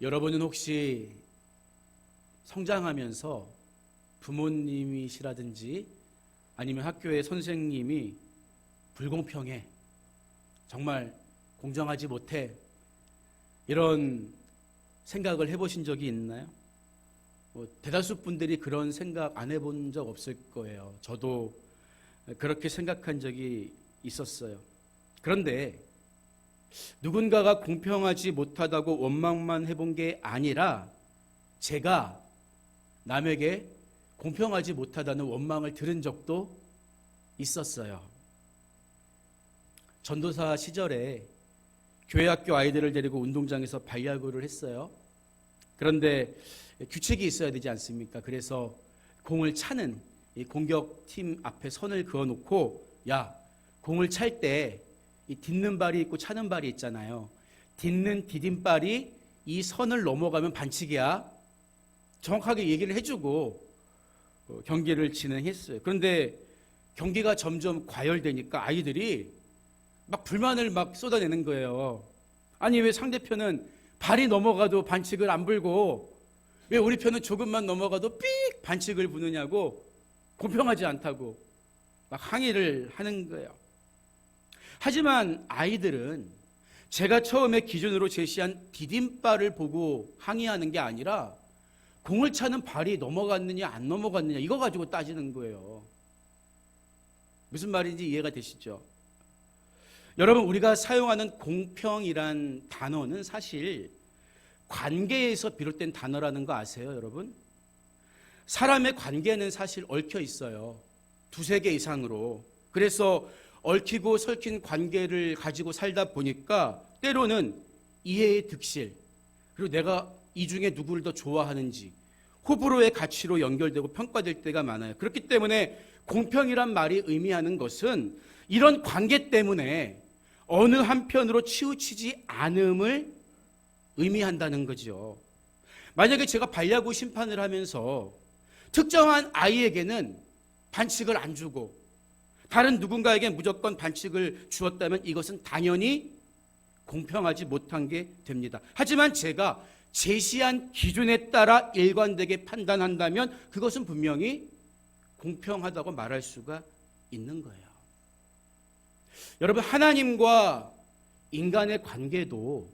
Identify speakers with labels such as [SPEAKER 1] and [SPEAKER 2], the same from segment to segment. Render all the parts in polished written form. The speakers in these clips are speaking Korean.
[SPEAKER 1] 여러분은 혹시 성장하면서 부모님이시라든지 아니면 학교의 선생님이 불공평해, 정말 공정하지 못해, 이런 생각을 해보신 적이 있나요? 대다수 분들이 그런 생각 안 해본 적 없을 거예요. 저도 그렇게 생각한 적이 있었어요. 그런데 누군가가 공평하지 못하다고 원망만 해본 게 아니라 제가 남에게 공평하지 못하다는 원망을 들은 적도 있었어요. 전도사 시절에 교회 학교 아이들을 데리고 운동장에서 발야구를 했어요. 그런데 규칙이 있어야 되지 않습니까? 그래서 공을 차는 이 공격팀 앞에 선을 그어놓고, 야, 공을 찰 때 이 딛는 발이 있고 차는 발이 있잖아요. 딛는 디딤발이 이 선을 넘어가면 반칙이야. 정확하게 얘기를 해주고 경기를 진행했어요. 그런데 경기가 점점 과열되니까 아이들이 막 불만을 막 쏟아내는 거예요. 아니, 왜 상대편은 발이 넘어가도 반칙을 안 불고 왜 우리 편은 조금만 넘어가도 삑 반칙을 부느냐고, 공평하지 않다고 막 항의를 하는 거예요. 하지만 아이들은 제가 처음에 기준으로 제시한 디딤발을 보고 항의하는 게 아니라 공을 차는 발이 넘어갔느냐 안 넘어갔느냐 이거 가지고 따지는 거예요. 무슨 말인지 이해가 되시죠? 여러분, 우리가 사용하는 공평이란 단어는 사실 관계에서 비롯된 단어라는 거 아세요, 여러분? 사람의 관계는 사실 얽혀 있어요. 두세 개 이상으로. 그래서 얽히고 설킨 관계를 가지고 살다 보니까 때로는 이해의 득실, 그리고 내가 이 중에 누구를 더 좋아하는지 호불호의 가치로 연결되고 평가될 때가 많아요. 그렇기 때문에 공평이란 말이 의미하는 것은 이런 관계 때문에 어느 한편으로 치우치지 않음을 의미한다는 거죠. 만약에 제가 발야구 심판을 하면서 특정한 아이에게는 반칙을 안 주고 다른 누군가에게 무조건 반칙을 주었다면 이것은 당연히 공평하지 못한 게 됩니다. 하지만 제가 제시한 기준에 따라 일관되게 판단한다면 그것은 분명히 공평하다고 말할 수가 있는 거예요. 여러분, 하나님과 인간의 관계도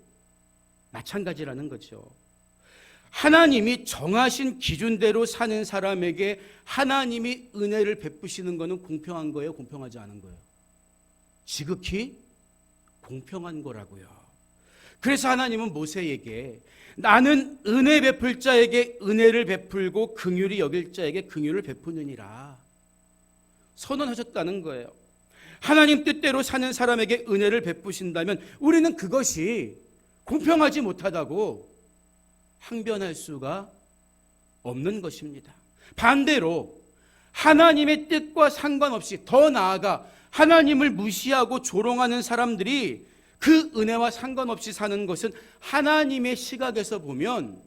[SPEAKER 1] 마찬가지라는 거죠. 하나님이 정하신 기준대로 사는 사람에게 하나님이 은혜를 베푸시는 것은 공평한 거예요, 공평하지 않은 거예요? 지극히 공평한 거라고요. 그래서 하나님은 모세에게 나는 은혜 베풀 자에게 은혜를 베풀고 긍휼히 여길 자에게 긍휼을 베푸느니라 선언하셨다는 거예요. 하나님 뜻대로 사는 사람에게 은혜를 베푸신다면 우리는 그것이 공평하지 못하다고 항변할 수가 없는 것입니다. 반대로 하나님의 뜻과 상관없이 더 나아가 하나님을 무시하고 조롱하는 사람들이 그 은혜와 상관없이 사는 것은 하나님의 시각에서 보면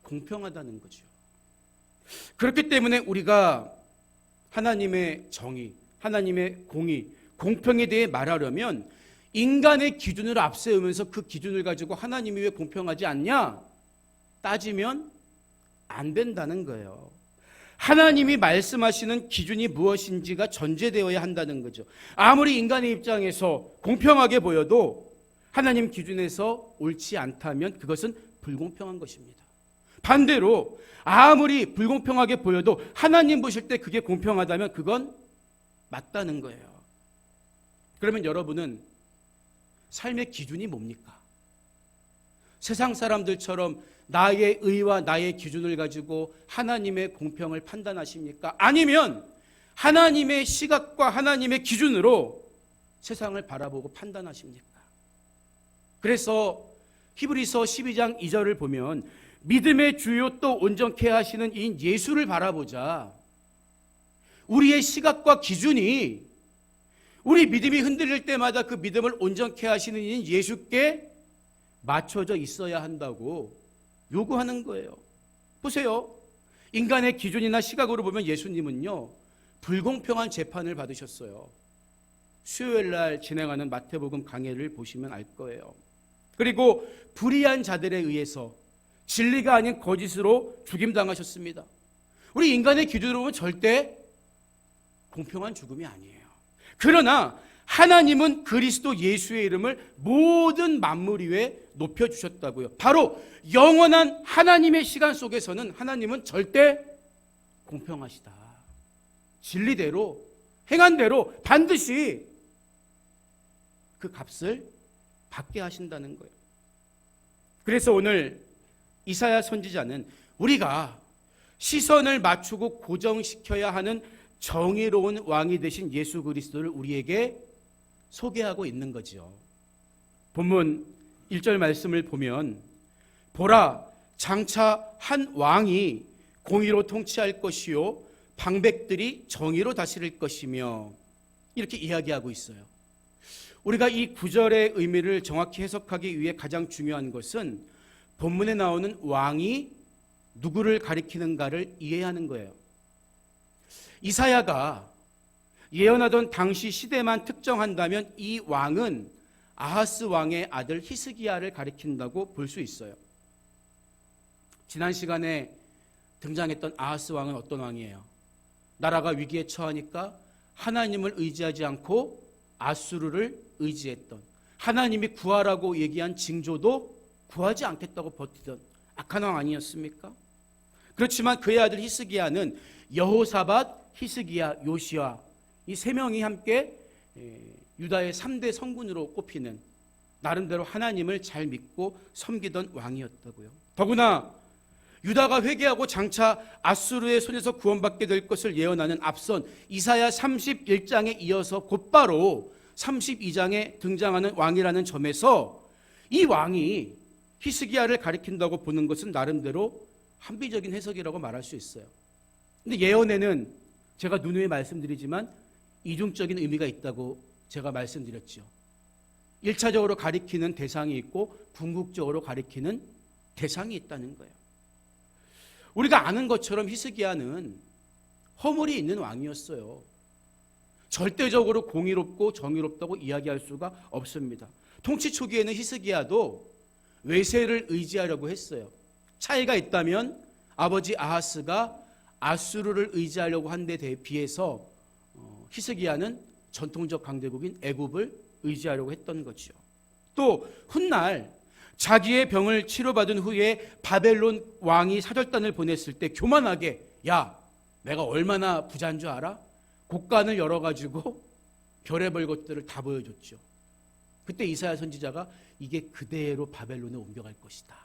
[SPEAKER 1] 공평하다는 거죠. 그렇기 때문에 우리가 하나님의 정의, 하나님의 공의, 공평에 대해 말하려면 인간의 기준을 앞세우면서 그 기준을 가지고 하나님이 왜 공평하지 않냐 따지면 안 된다는 거예요. 하나님이 말씀하시는 기준이 무엇인지가 전제되어야 한다는 거죠. 아무리 인간의 입장에서 공평하게 보여도 하나님 기준에서 옳지 않다면 그것은 불공평한 것입니다. 반대로 아무리 불공평하게 보여도 하나님 보실 때 그게 공평하다면 그건 맞다는 거예요. 그러면 여러분은 삶의 기준이 뭡니까? 세상 사람들처럼 나의 의와 나의 기준을 가지고 하나님의 공평을 판단하십니까? 아니면 하나님의 시각과 하나님의 기준으로 세상을 바라보고 판단하십니까? 그래서 히브리서 12장 2절을 보면 믿음의 주요 또 온전케 하시는 이 예수를 바라보자. 우리의 시각과 기준이 우리 믿음이 흔들릴 때마다 그 믿음을 온전케 하시는 이 예수께 맞춰져 있어야 한다고 요구하는 거예요. 보세요. 인간의 기준이나 시각으로 보면 예수님은요, 불공평한 재판을 받으셨어요. 수요일 날 진행하는 마태복음 강해를 보시면 알 거예요. 그리고 불의한 자들에 의해서 진리가 아닌 거짓으로 죽임당하셨습니다. 우리 인간의 기준으로 보면 절대 공평한 죽음이 아니에요. 그러나 하나님은 그리스도 예수의 이름을 모든 만물 위에 높여주셨다고요. 바로 영원한 하나님의 시간 속에서는 하나님은 절대 공평하시다. 진리대로 행한 대로 반드시 그 값을 받게 하신다는 거예요. 그래서 오늘 이사야 선지자는 우리가 시선을 맞추고 고정시켜야 하는 정의로운 왕이 되신 예수 그리스도를 우리에게 소개하고 있는 거죠. 본문 1절 말씀을 보면 보라 장차 한 왕이 공의로 통치할 것이요 방백들이 정의로 다스릴 것이며 이렇게 이야기하고 있어요. 우리가 이 구절의 의미를 정확히 해석하기 위해 가장 중요한 것은 본문에 나오는 왕이 누구를 가리키는가를 이해하는 거예요. 이사야가 예언하던 당시 시대만 특정한다면 이 왕은 아하스 왕의 아들 히스기야를 가리킨다고 볼 수 있어요. 지난 시간에 등장했던 아하스 왕은 어떤 왕이에요? 나라가 위기에 처하니까 하나님을 의지하지 않고 아수르를 의지했던, 하나님이 구하라고 얘기한 징조도 구하지 않겠다고 버티던 악한 왕 아니었습니까? 그렇지만 그의 아들 히스기야는 여호사밧, 히스기야, 요시야 이 세 명이 함께 유다의 3대 성군으로 꼽히는 나름대로 하나님을 잘 믿고 섬기던 왕이었다고요. 더구나 유다가 회개하고 장차 아수르의 손에서 구원받게 될 것을 예언하는 앞선 이사야 31장에 이어서 곧바로 32장에 등장하는 왕이라는 점에서 이 왕이 히스기야를 가리킨다고 보는 것은 나름대로 합리적인 해석이라고 말할 수 있어요. 근데 예언에는 제가 누누이 말씀드리지만 이중적인 의미가 있다고 제가 말씀드렸죠. 1차적으로 가리키는 대상이 있고 궁극적으로 가리키는 대상이 있다는 거예요. 우리가 아는 것처럼 히스기야는 허물이 있는 왕이었어요. 절대적으로 공의롭고 정의롭다고 이야기할 수가 없습니다. 통치 초기에는 히스기야도 외세를 의지하려고 했어요. 차이가 있다면 아버지 아하스가 아수르를 의지하려고 한 데 비해서 히스기야는 전통적 강대국인 애굽을 의지하려고 했던 거죠. 또 훗날 자기의 병을 치료받은 후에 바벨론 왕이 사절단을 보냈을 때 교만하게 야 내가 얼마나 부자인 줄 알아? 곡간을 열어가지고 별의별 것들을 다 보여줬죠. 그때 이사야 선지자가 이게 그대로 바벨론에 옮겨갈 것이다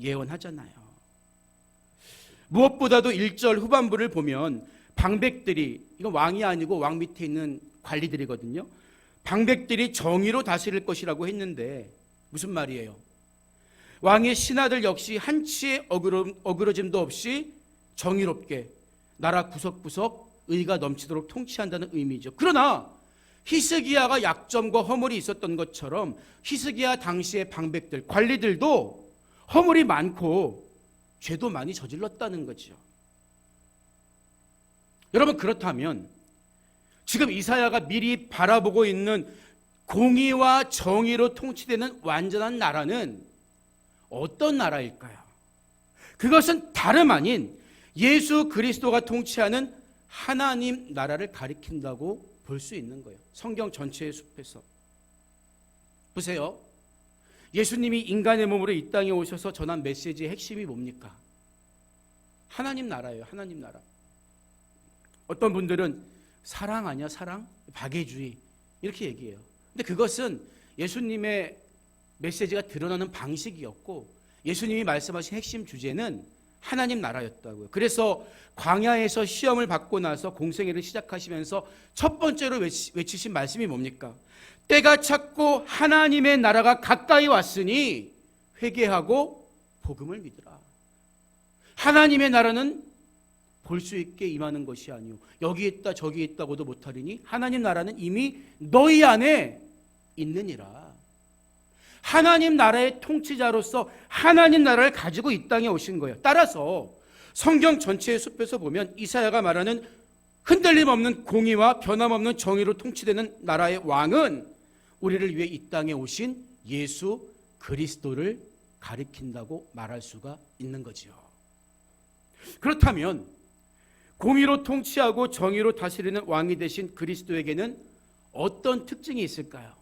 [SPEAKER 1] 예언하잖아요. 무엇보다도 1절 후반부를 보면 방백들이, 이건 왕이 아니고 왕 밑에 있는 관리들이거든요. 방백들이 정의로 다스릴 것이라고 했는데 무슨 말이에요? 왕의 신하들 역시 한치의 어그러짐도 없이 정의롭게 나라 구석구석 의가 넘치도록 통치한다는 의미죠. 그러나 히스기야가 약점과 허물이 있었던 것처럼 히스기야 당시의 방백들, 관리들도 허물이 많고 죄도 많이 저질렀다는 거죠. 여러분 그렇다면 지금 이사야가 미리 바라보고 있는 공의와 정의로 통치되는 완전한 나라는 어떤 나라일까요? 그것은 다름 아닌 예수 그리스도가 통치하는 하나님 나라를 가리킨다고 볼 수 있는 거예요. 성경 전체의 숲에서 보세요. 예수님이 인간의 몸으로 이 땅에 오셔서 전한 메시지의 핵심이 뭡니까? 하나님 나라예요. 하나님 나라. 어떤 분들은 사랑 아니야 사랑? 박애주의 이렇게 얘기해요. 근데 그것은 예수님의 메시지가 드러나는 방식이었고 예수님이 말씀하신 핵심 주제는 하나님 나라였다고요. 그래서 광야에서 시험을 받고 나서 공생애를 시작하시면서 첫 번째로 외치신 말씀이 뭡니까? 때가 찼고 하나님의 나라가 가까이 왔으니 회개하고 복음을 믿으라. 하나님의 나라는 볼 수 있게 임하는 것이 아니오 여기 있다 저기 있다고도 못하리니 하나님 나라는 이미 너희 안에 있느니라. 하나님 나라의 통치자로서 하나님 나라를 가지고 이 땅에 오신 거예요. 따라서 성경 전체의 숲에서 보면 이사야가 말하는 흔들림 없는 공의와 변함없는 정의로 통치되는 나라의 왕은 우리를 위해 이 땅에 오신 예수 그리스도를 가리킨다고 말할 수가 있는 거지요. 그렇다면 공의로 통치하고 정의로 다스리는 왕이 되신 그리스도에게는 어떤 특징이 있을까요?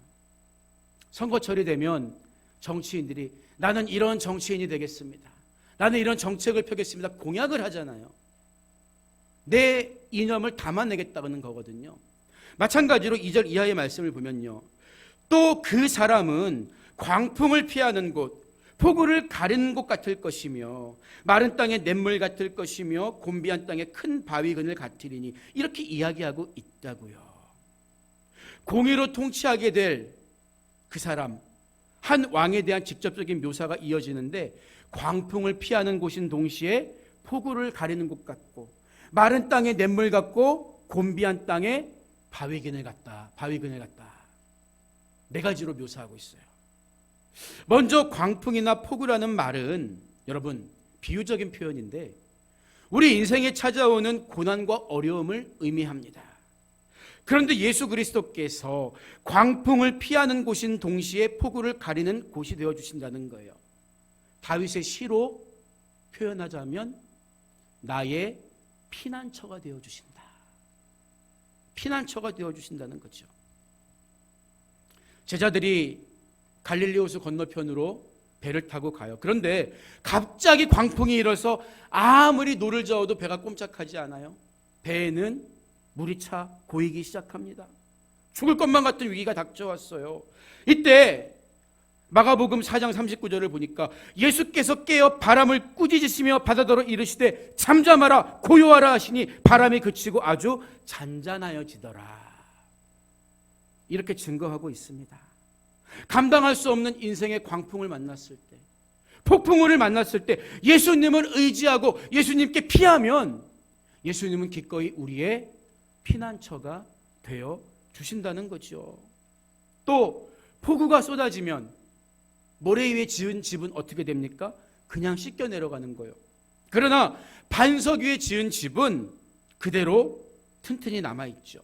[SPEAKER 1] 선거철이 되면 정치인들이 나는 이런 정치인이 되겠습니다. 나는 이런 정책을 펴겠습니다. 공약을 하잖아요. 내 이념을 담아내겠다는 거거든요. 마찬가지로 2절 이하의 말씀을 보면요. 또 그 사람은 광풍을 피하는 곳, 폭우를 가리는 곳 같을 것이며 마른 땅의 냇물 같을 것이며 곤비한 땅의 큰 바위 그늘 같으리니 이렇게 이야기하고 있다고요. 공의로 통치하게 될 그 사람, 한 왕에 대한 직접적인 묘사가 이어지는데 광풍을 피하는 곳인 동시에 폭우를 가리는 곳 같고 마른 땅의 냇물 같고 곤비한 땅의 바위 그늘 같다. 네 가지로 묘사하고 있어요. 먼저 광풍이나 폭우라는 말은 여러분 비유적인 표현인데 우리 인생에 찾아오는 고난과 어려움을 의미합니다. 그런데 예수 그리스도께서 광풍을 피하는 곳인 동시에 폭우를 가리는 곳이 되어주신다는 거예요. 다윗의 시로 표현하자면 나의 피난처가 되어주신다. 피난처가 되어주신다는 거죠. 제자들이 갈릴리 호수 건너편으로 배를 타고 가요. 그런데 갑자기 광풍이 일어서 아무리 노를 저어도 배가 꼼짝하지 않아요. 배에는 물이 차 고이기 시작합니다. 죽을 것만 같은 위기가 닥쳐왔어요. 이때 마가복음 4장 39절을 보니까 예수께서 깨어 바람을 꾸짖으시며 바다더러 이르시되 잠잠하라 고요하라 하시니 바람이 그치고 아주 잔잔하여지더라. 이렇게 증거하고 있습니다. 감당할 수 없는 인생의 광풍을 만났을 때, 폭풍우를 만났을 때 예수님을 의지하고 예수님께 피하면 예수님은 기꺼이 우리의 피난처가 되어 주신다는 거죠. 또 폭우가 쏟아지면 모래 위에 지은 집은 어떻게 됩니까? 그냥 씻겨 내려가는 거예요. 그러나 반석 위에 지은 집은 그대로 튼튼히 남아있죠.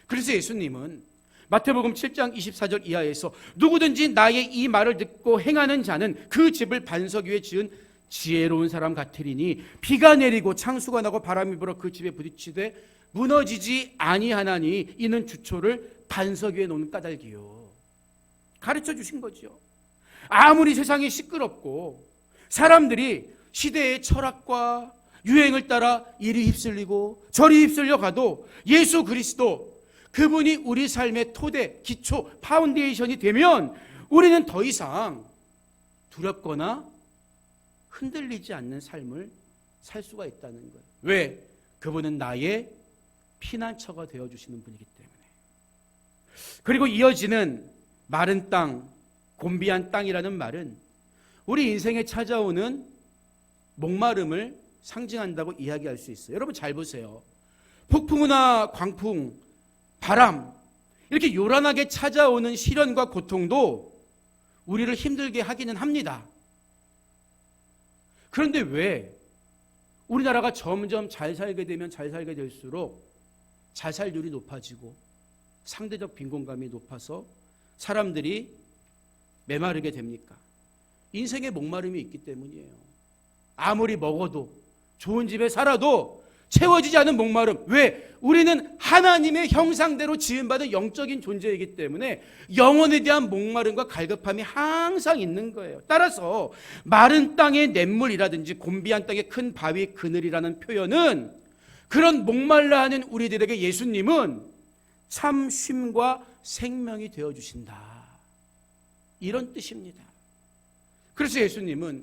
[SPEAKER 1] 그래서 예수님은 마태복음 7장 24절 이하에서 누구든지 나의 이 말을 듣고 행하는 자는 그 집을 반석 위에 지은 지혜로운 사람 같으리니 비가 내리고 창수가 나고 바람이 불어 그 집에 부딪히되 무너지지 아니하나니 이는 주초를 반석 위에 놓는 까닭이요. 가르쳐 주신 거죠. 아무리 세상이 시끄럽고 사람들이 시대의 철학과 유행을 따라 이리 휩쓸리고 저리 휩쓸려 가도 예수 그리스도 그분이 우리 삶의 토대, 기초, 파운데이션이 되면 우리는 더 이상 두렵거나 흔들리지 않는 삶을 살 수가 있다는 거예요. 왜? 그분은 나의 피난처가 되어주시는 분이기 때문에. 그리고 이어지는 마른 땅, 곤비한 땅이라는 말은 우리 인생에 찾아오는 목마름을 상징한다고 이야기할 수 있어요. 여러분 잘 보세요. 폭풍우나 광풍, 바람 이렇게 요란하게 찾아오는 시련과 고통도 우리를 힘들게 하기는 합니다. 그런데 왜 우리나라가 점점 잘 살게 되면 잘 살게 될수록 자살률이 높아지고 상대적 빈곤감이 높아서 사람들이 메마르게 됩니까? 인생에 목마름이 있기 때문이에요. 아무리 먹어도 좋은 집에 살아도 채워지지 않은 목마름. 왜? 우리는 하나님의 형상대로 지음받은 영적인 존재이기 때문에 영혼에 대한 목마름과 갈급함이 항상 있는 거예요. 따라서 마른 땅의 냇물이라든지 곤비한 땅의 큰 바위 그늘이라는 표현은 그런 목말라 하는 우리들에게 예수님은 참 쉼과 생명이 되어주신다. 이런 뜻입니다. 그래서 예수님은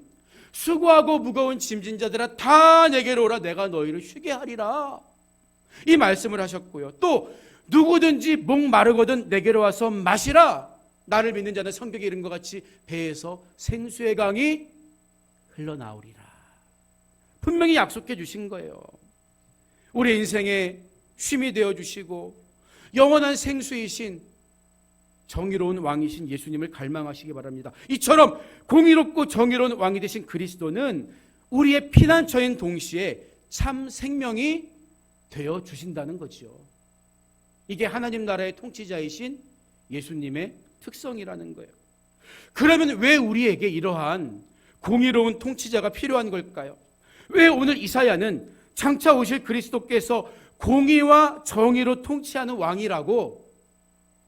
[SPEAKER 1] 수고하고 무거운 짐진 자들아 다 내게로 오라 내가 너희를 쉬게 하리라. 이 말씀을 하셨고요. 또 누구든지 목 마르거든 내게로 와서 마시라. 나를 믿는 자는 성경에 이른 것 같이 배에서 생수의 강이 흘러나오리라. 분명히 약속해 주신 거예요. 우리 인생에 쉼이 되어주시고 영원한 생수이신 정의로운 왕이신 예수님을 갈망하시기 바랍니다. 이처럼 공의롭고 정의로운 왕이 되신 그리스도는 우리의 피난처인 동시에 참 생명이 되어주신다는 거죠. 이게 하나님 나라의 통치자이신 예수님의 특성이라는 거예요. 그러면 왜 우리에게 이러한 공의로운 통치자가 필요한 걸까요? 왜 오늘 이사야는 장차 오실 그리스도께서 공의와 정의로 통치하는 왕이라고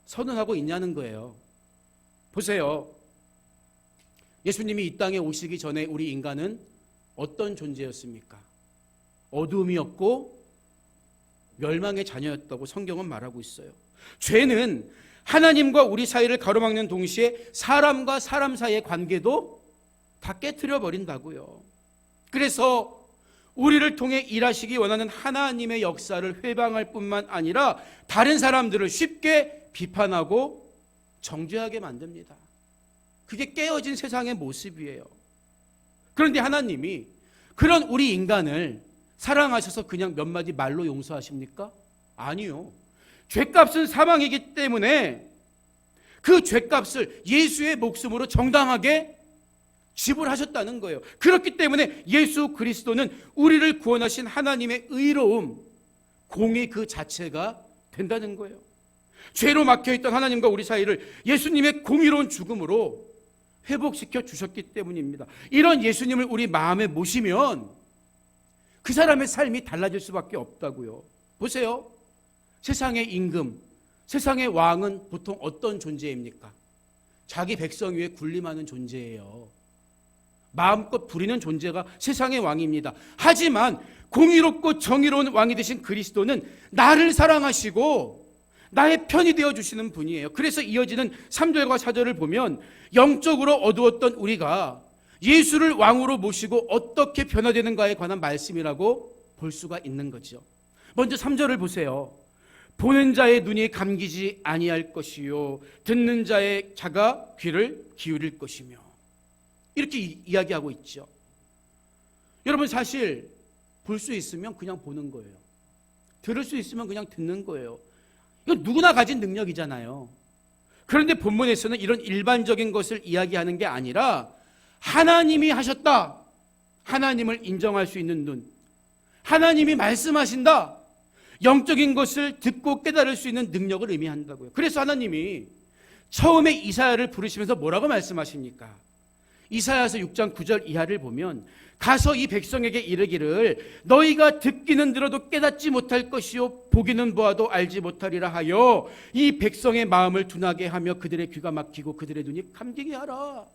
[SPEAKER 1] 선언하고 있냐는 거예요. 보세요. 예수님이 이 땅에 오시기 전에 우리 인간은 어떤 존재였습니까? 어둠이었고 멸망의 자녀였다고 성경은 말하고 있어요. 죄는 하나님과 우리 사이를 가로막는 동시에 사람과 사람 사이의 관계도 다 깨트려 버린다고요. 그래서 우리를 통해 일하시기 원하는 하나님의 역사를 회방할 뿐만 아니라 다른 사람들을 쉽게 비판하고 정죄하게 만듭니다. 그게 깨어진 세상의 모습이에요. 그런데 하나님이 그런 우리 인간을 사랑하셔서 그냥 몇 마디 말로 용서하십니까? 아니요. 죄값은 사망이기 때문에 그 죄값을 예수의 목숨으로 정당하게 지불하셨다는 거예요. 그렇기 때문에 예수 그리스도는 우리를 구원하신 하나님의 의로움, 공의 그 자체가 된다는 거예요. 죄로 막혀있던 하나님과 우리 사이를 예수님의 공의로운 죽음으로 회복시켜 주셨기 때문입니다. 이런 예수님을 우리 마음에 모시면 그 사람의 삶이 달라질 수밖에 없다고요. 보세요. 세상의 임금, 세상의 왕은 보통 어떤 존재입니까? 자기 백성 위에 군림하는 존재예요. 마음껏 부리는 존재가 세상의 왕입니다. 하지만 공의롭고 정의로운 왕이 되신 그리스도는 나를 사랑하시고 나의 편이 되어주시는 분이에요. 그래서 이어지는 3절과 4절을 보면 영적으로 어두웠던 우리가 예수를 왕으로 모시고 어떻게 변화되는가에 관한 말씀이라고 볼 수가 있는 거죠. 먼저 3절을 보세요. 보는 자의 눈이 감기지 아니할 것이요 듣는 자의 자가 귀를 기울일 것이며, 이렇게 이야기하고 있죠. 여러분, 사실 볼 수 있으면 그냥 보는 거예요. 들을 수 있으면 그냥 듣는 거예요. 이거 누구나 가진 능력이잖아요. 그런데 본문에서는 이런 일반적인 것을 이야기하는 게 아니라 하나님이 하셨다, 하나님을 인정할 수 있는 눈, 하나님이 말씀하신다, 영적인 것을 듣고 깨달을 수 있는 능력을 의미한다고요. 그래서 하나님이 처음에 이사야를 부르시면서 뭐라고 말씀하십니까? 이사야서 6장 9절 이하를 보면 가서 이 백성에게 이르기를 너희가 듣기는 들어도 깨닫지 못할 것이요 보기는 보아도 알지 못하리라 하여 이 백성의 마음을 둔하게 하며 그들의 귀가 막히고 그들의 눈이 감기게 하라,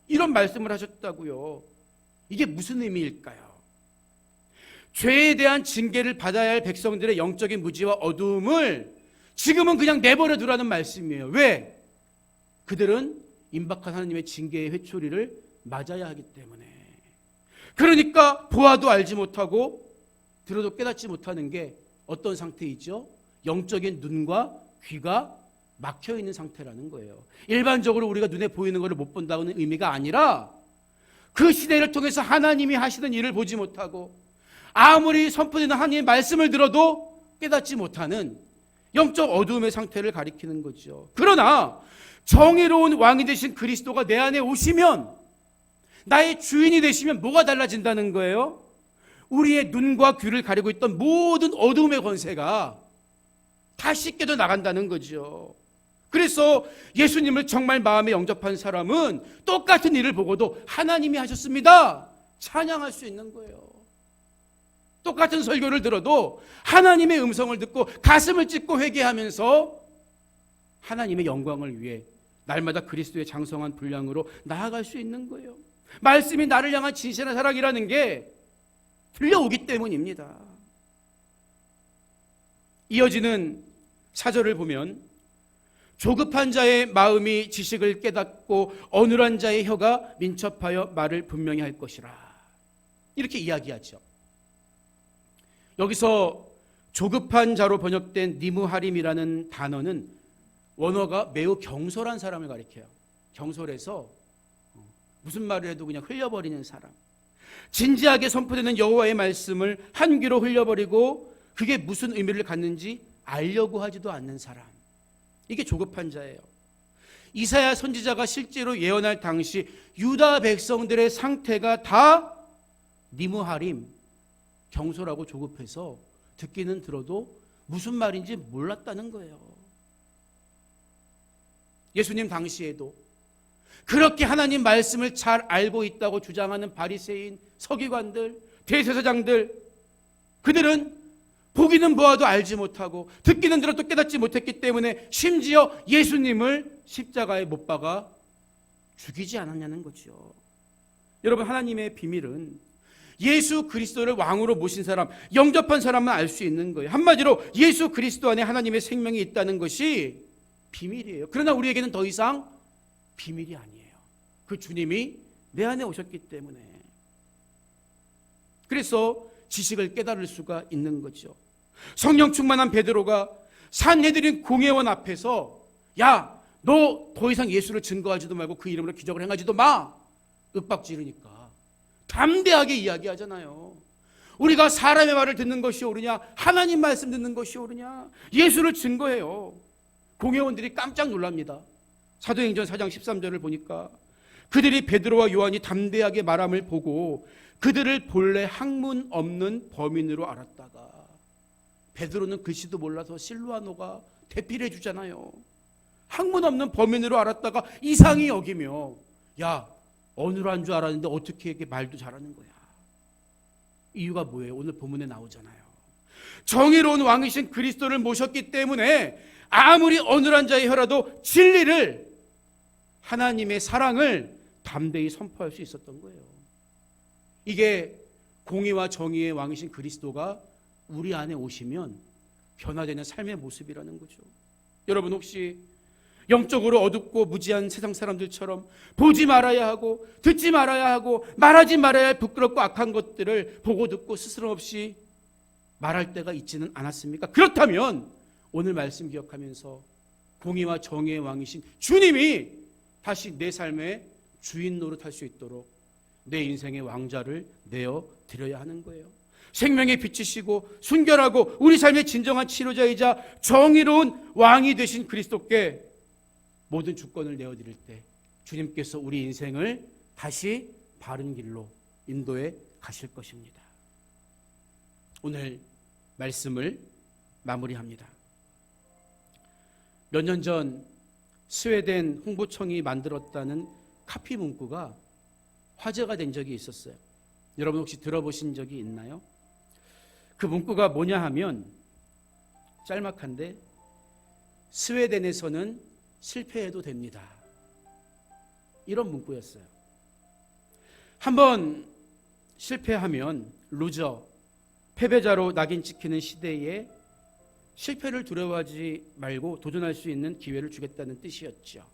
[SPEAKER 1] 이런 말씀을 하셨다고요. 이게 무슨 의미일까요? 죄에 대한 징계를 받아야 할 백성들의 영적인 무지와 어두움을 지금은 그냥 내버려 두라는 말씀이에요. 왜? 그들은 임박한 하나님의 징계의 회초리를 맞아야 하기 때문에. 그러니까 보아도 알지 못하고 들어도 깨닫지 못하는 게 어떤 상태이죠? 영적인 눈과 귀가 막혀 있는 상태라는 거예요. 일반적으로 우리가 눈에 보이는 것을 못 본다는 의미가 아니라 그 시대를 통해서 하나님이 하시는 일을 보지 못하고 아무리 선포되는 하나님의 말씀을 들어도 깨닫지 못하는 영적 어두움의 상태를 가리키는 거죠. 그러나 정의로운 왕이 되신 그리스도가 내 안에 오시면, 나의 주인이 되시면 뭐가 달라진다는 거예요? 우리의 눈과 귀를 가리고 있던 모든 어두움의 권세가 다 씻겨져 나간다는 거죠. 그래서 예수님을 정말 마음에 영접한 사람은 똑같은 일을 보고도 하나님이 하셨습니다, 찬양할 수 있는 거예요. 똑같은 설교를 들어도 하나님의 음성을 듣고 가슴을 찢고 회개하면서 하나님의 영광을 위해 날마다 그리스도의 장성한 분량으로 나아갈 수 있는 거예요. 말씀이 나를 향한 진실한 사랑이라는 게 들려오기 때문입니다. 이어지는 4절을 보면 조급한 자의 마음이 지식을 깨닫고 어눌한 자의 혀가 민첩하여 말을 분명히 할 것이라, 이렇게 이야기하죠. 여기서 조급한 자로 번역된 니무하림이라는 단어는 원어가 매우 경솔한 사람을 가리켜요. 경솔해서 무슨 말을 해도 그냥 흘려버리는 사람, 진지하게 선포되는 여호와의 말씀을 한 귀로 흘려버리고 그게 무슨 의미를 갖는지 알려고 하지도 않는 사람, 이게 조급한 자예요. 이사야 선지자가 실제로 예언할 당시 유다 백성들의 상태가 다 니무하림, 경솔하고 조급해서 듣기는 들어도 무슨 말인지 몰랐다는 거예요. 예수님 당시에도 그렇게 하나님 말씀을 잘 알고 있다고 주장하는 바리새인, 서기관들, 대제사장들, 그들은 보기는 보아도 알지 못하고 듣기는 들어도 깨닫지 못했기 때문에 심지어 예수님을 십자가에 못 박아 죽이지 않았냐는 거죠. 여러분, 하나님의 비밀은 예수 그리스도를 왕으로 모신 사람, 영접한 사람만 알 수 있는 거예요. 한마디로 예수 그리스도 안에 하나님의 생명이 있다는 것이 비밀이에요. 그러나 우리에게는 더 이상 비밀이 아니에요. 그 주님이 내 안에 오셨기 때문에. 그래서 지식을 깨달을 수가 있는 거죠. 성령 충만한 베드로가 산헤드린 공회원 앞에서 야, 너 더 이상 예수를 증거하지도 말고 그 이름으로 기적을 행하지도 마, 윽박지르니까 담대하게 이야기하잖아요. 우리가 사람의 말을 듣는 것이 옳으냐, 하나님 말씀 듣는 것이 옳으냐, 예수를 증거해요. 공회원들이 깜짝 놀랍니다. 사도행전 4장 13절을 보니까 그들이 베드로와 요한이 담대하게 말함을 보고 그들을 본래 학문 없는 범인으로 알았다가, 베드로는 글씨도 몰라서 실루아노가 대필해 주잖아요. 학문 없는 범인으로 알았다가 이상히 여기며, 야, 어눌한 줄 알았는데 어떻게 이렇게 말도 잘하는 거야. 이유가 뭐예요? 오늘 본문에 나오잖아요. 정의로운 왕이신 그리스도를 모셨기 때문에 아무리 어눌한 자의 혀라도 진리를, 하나님의 사랑을 담대히 선포할 수 있었던 거예요. 이게 공의와 정의의 왕이신 그리스도가 우리 안에 오시면 변화되는 삶의 모습이라는 거죠. 여러분, 혹시 영적으로 어둡고 무지한 세상 사람들처럼 보지 말아야 하고 듣지 말아야 하고 말하지 말아야 할 부끄럽고 악한 것들을 보고 듣고 스스럼 없이 말할 때가 있지는 않았습니까? 그렇다면 오늘 말씀 기억하면서 공의와 정의의 왕이신 주님이 다시 내 삶의 주인 노릇할 수 있도록 내 인생의 왕자를 내어 드려야 하는 거예요. 생명의 빛이시고 순결하고 우리 삶의 진정한 치료자이자 정의로운 왕이 되신 그리스도께 모든 주권을 내어드릴 때 주님께서 우리 인생을 다시 바른 길로 인도해 가실 것입니다. 오늘 말씀을 마무리합니다. 몇 년 전 스웨덴 홍보청이 만들었다는 카피 문구가 화제가 된 적이 있었어요. 여러분 혹시 들어보신 적이 있나요? 그 문구가 뭐냐 하면 짤막한데, 스웨덴에서는 실패해도 됩니다, 이런 문구였어요. 한번 실패하면 루저, 패배자로 낙인 찍히는 시대에 실패를 두려워하지 말고 도전할 수 있는 기회를 주겠다는 뜻이었죠.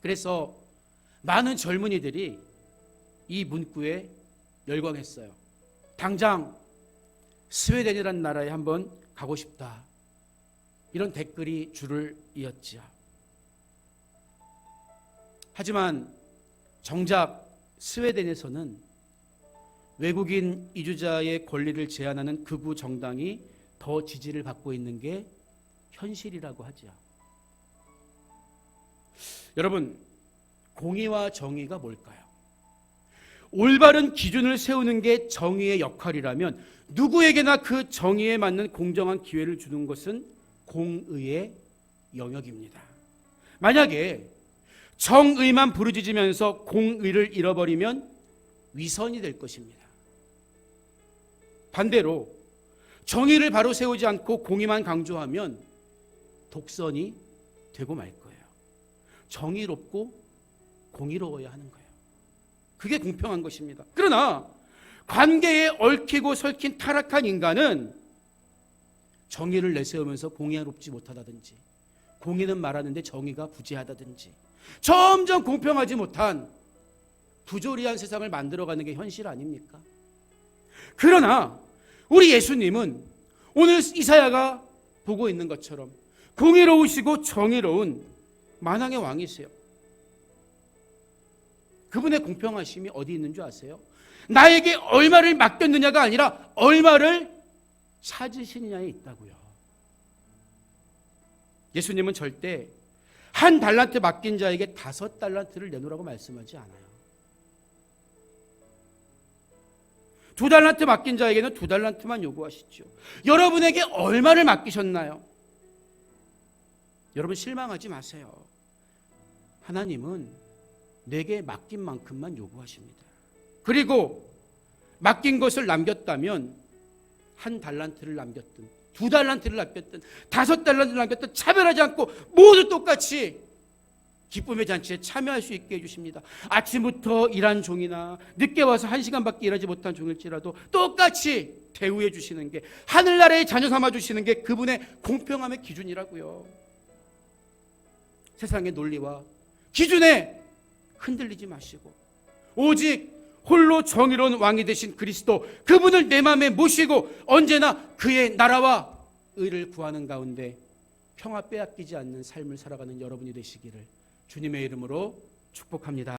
[SPEAKER 1] 그래서 많은 젊은이들이 이 문구에 열광했어요. 당장 스웨덴이라는 나라에 한번 가고 싶다, 이런 댓글이 줄을 이었죠. 하지만 정작 스웨덴에서는 외국인 이주자의 권리를 제한하는 극우 정당이 더 지지를 받고 있는 게 현실이라고 하죠. 여러분, 공의와 정의가 뭘까요? 올바른 기준을 세우는 게 정의의 역할이라면 누구에게나 그 정의에 맞는 공정한 기회를 주는 것은 공의의 영역입니다. 만약에 정의만 부르짖으면서 공의를 잃어버리면 위선이 될 것입니다. 반대로 정의를 바로 세우지 않고 공의만 강조하면 독선이 되고 말 거예요. 정의롭고 공의로워야 하는 거예요. 그게 공평한 것입니다. 그러나 관계에 얽히고 설킨 타락한 인간은 정의를 내세우면서 공의롭지 못하다든지, 공의는 말하는데 정의가 부재하다든지, 점점 공평하지 못한 부조리한 세상을 만들어가는 게 현실 아닙니까? 그러나 우리 예수님은 오늘 이사야가 보고 있는 것처럼 공의로우시고 정의로운 만왕의 왕이세요. 그분의 공평하심이 어디 있는 줄 아세요? 나에게 얼마를 맡겼느냐가 아니라 얼마를 찾으시느냐에 있다고요. 예수님은 절대 한 달란트 맡긴 자에게 5달란트를 내놓으라고 말씀하지 않아요. 2달란트 맡긴 자에게는 2달란트만 요구하시죠. 여러분에게 얼마를 맡기셨나요? 여러분 실망하지 마세요. 하나님은 내게 맡긴 만큼만 요구하십니다. 그리고 맡긴 것을 남겼다면 1달란트를 남겼든 2달란트를 남겼든 5달란트를 남겼든 차별하지 않고 모두 똑같이 기쁨의 잔치에 참여할 수 있게 해주십니다. 아침부터 일한 종이나 늦게 와서 1시간밖에 일하지 못한 종일지라도 똑같이 대우해 주시는 게, 하늘나라의 자녀 삼아 주시는 게 그분의 공평함의 기준이라고요. 세상의 논리와 기준에 흔들리지 마시고 오직 홀로 정의로운 왕이 되신 그리스도, 그분을 내 마음에 모시고 언제나 그의 나라와 의를 구하는 가운데 평화 빼앗기지 않는 삶을 살아가는 여러분이 되시기를 주님의 이름으로 축복합니다.